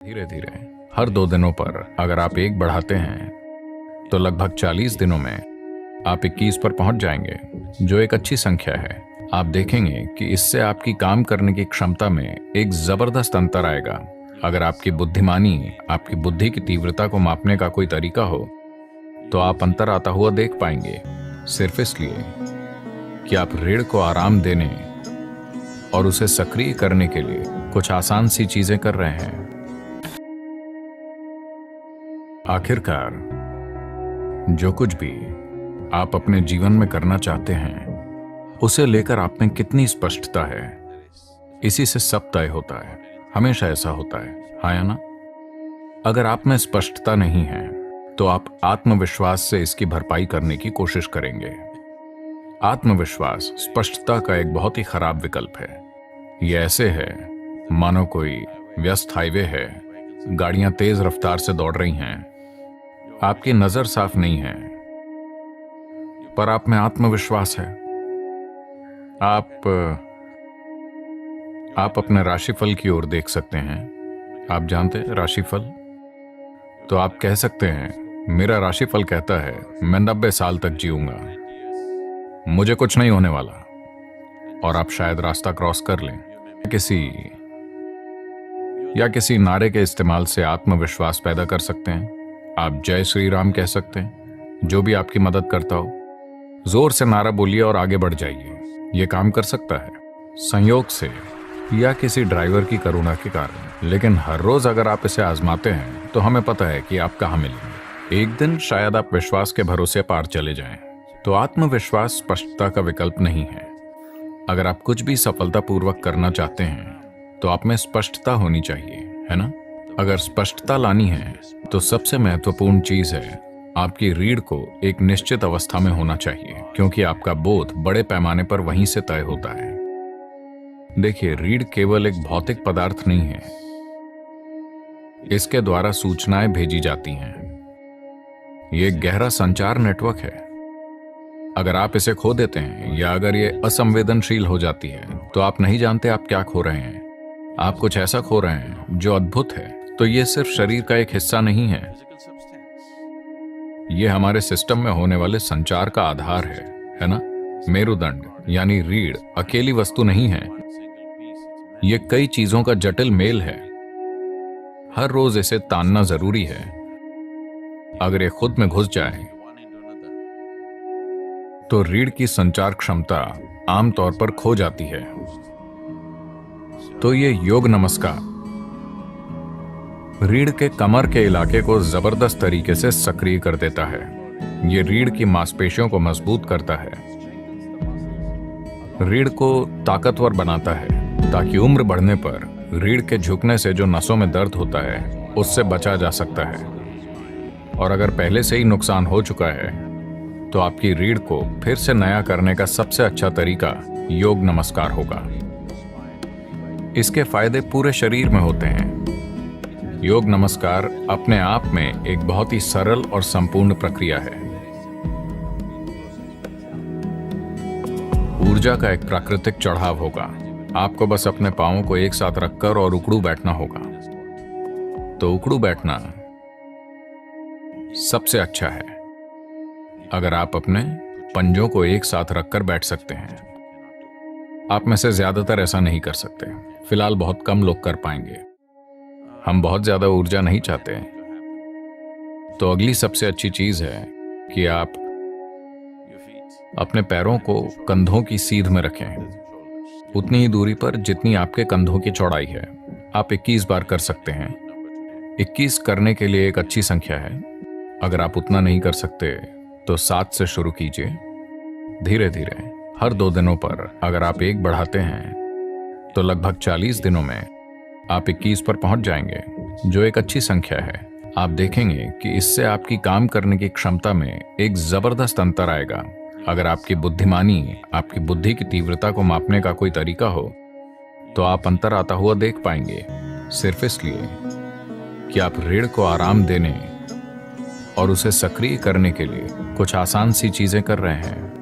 धीरे धीरे हर 2 दिनों पर अगर आप एक बढ़ाते हैं तो लगभग 40 दिनों में आप 21 पर पहुंच जाएंगे, जो एक अच्छी संख्या है। आप देखेंगे कि इससे आपकी काम करने की क्षमता में एक जबरदस्त अंतर आएगा। अगर आपकी बुद्धिमानी, आपकी बुद्धि की तीव्रता को मापने का कोई तरीका हो तो आप अंतर आता हुआ देख पाएंगे, सिर्फ इसलिए कि आप रीढ़ को आराम देने और उसे सक्रिय करने के लिए कुछ आसान सी चीजें कर रहे हैं। आखिरकार जो कुछ भी आप अपने जीवन में करना चाहते हैं उसे लेकर आप में कितनी स्पष्टता है, इसी से सब तय होता है। हमेशा ऐसा होता है, हाँ या ना? अगर आप में स्पष्टता नहीं है तो आप आत्मविश्वास से इसकी भरपाई करने की कोशिश करेंगे। आत्मविश्वास स्पष्टता का एक बहुत ही खराब विकल्प है। यह ऐसे है मानो कोई व्यस्त हाईवे है, गाड़ियां तेज रफ्तार से दौड़ रही हैं, आपकी नजर साफ नहीं है, पर आप में आत्मविश्वास है। आप अपने राशिफल की ओर देख सकते हैं। आप जानते हैं राशिफल? तो आप कह सकते हैं, मेरा राशिफल कहता है मैं 90 साल तक जीऊंगा, मुझे कुछ नहीं होने वाला। और आप शायद रास्ता क्रॉस कर लें। किसी नारे के इस्तेमाल से आत्मविश्वास पैदा कर सकते हैं। आप जय श्री राम कह सकते हैं, जो भी आपकी मदद करता हो। जोर से नारा बोलिए और आगे बढ़ जाइए। यह काम कर सकता है संयोग से या किसी ड्राइवर की करुणा के कारण, लेकिन हर रोज अगर आप इसे आजमाते हैं तो हमें पता है कि आप कहां मिलेंगे। एक दिन शायद आप विश्वास के भरोसे पार चले जाएं। तो आत्मविश्वास स्पष्टता का विकल्प नहीं है। अगर आप कुछ भी सफलतापूर्वक करना चाहते हैं तो आप में स्पष्टता होनी चाहिए, है ना? अगर स्पष्टता लानी है तो सबसे महत्वपूर्ण चीज है आपकी रीढ़ को एक निश्चित अवस्था में होना चाहिए, क्योंकि आपका बोध बड़े पैमाने पर वहीं से तय होता है। देखिए, रीढ़ केवल एक भौतिक पदार्थ नहीं है, इसके द्वारा सूचनाएं भेजी जाती हैं। यह एक गहरा संचार नेटवर्क है। अगर आप इसे खो देते हैं या अगर ये असंवेदनशील हो जाती है तो आप नहीं जानते आप क्या खो रहे हैं। आप कुछ ऐसा खो रहे हैं जो अद्भुत है। तो ये सिर्फ शरीर का एक हिस्सा नहीं है, ये हमारे सिस्टम में होने वाले संचार का आधार है ना? मेरुदंड यानी रीढ़ अकेली वस्तु नहीं है, ये कई चीजों का जटिल मेल है। हर रोज इसे तानना जरूरी है। अगर ये खुद में घुस जाए तो रीढ़ की संचार क्षमता आमतौर पर खो जाती है। तो ये योग नमस्कार रीढ़ के कमर के इलाके को जबरदस्त तरीके से सक्रिय कर देता है। ये रीढ़ की मांसपेशियों को मजबूत करता है, रीढ़ को ताकतवर बनाता है, ताकि उम्र बढ़ने पर रीढ़ के झुकने से जो नसों में दर्द होता है उससे बचा जा सकता है। और अगर पहले से ही नुकसान हो चुका है तो आपकी रीढ़ को फिर से नया करने का सबसे अच्छा तरीका योग नमस्कार होगा। इसके फायदे पूरे शरीर में होते हैं। योग नमस्कार अपने आप में एक बहुत ही सरल और संपूर्ण प्रक्रिया है। ऊर्जा का एक प्राकृतिक चढ़ाव होगा। आपको बस अपने पांवों को एक साथ रखकर और उकड़ू बैठना होगा। तो उकड़ू बैठना सबसे अच्छा है। अगर आप अपने पंजों को एक साथ रखकर बैठ सकते हैं। आप में से ज्यादातर ऐसा नहीं कर सकते, फिलहाल बहुत कम लोग कर पाएंगे। हम बहुत ज्यादा ऊर्जा नहीं चाहते। तो अगली सबसे अच्छी चीज है कि आप अपने पैरों को कंधों की सीध में रखें, उतनी ही दूरी पर जितनी आपके कंधों की चौड़ाई है। आप 21 बार कर सकते हैं। 21 करने के लिए एक अच्छी संख्या है। अगर आप उतना नहीं कर सकते तो 7 से शुरू कीजिए। धीरे धीरे हर 2 दिनों पर अगर आप एक बढ़ाते हैं तो लगभग 40 दिनों में आप 21 पर पहुंच जाएंगे, जो एक अच्छी संख्या है। आप देखेंगे कि इससे आपकी काम करने की क्षमता में एक जबरदस्त अंतर आएगा। अगर आपकी बुद्धिमानी, आपकी बुद्धि की तीव्रता को मापने का कोई तरीका हो तो आप अंतर आता हुआ देख पाएंगे, सिर्फ इसलिए कि आप रीढ़ को आराम देने और उसे सक्रिय करने के लिए कुछ आसान सी चीजें कर रहे हैं।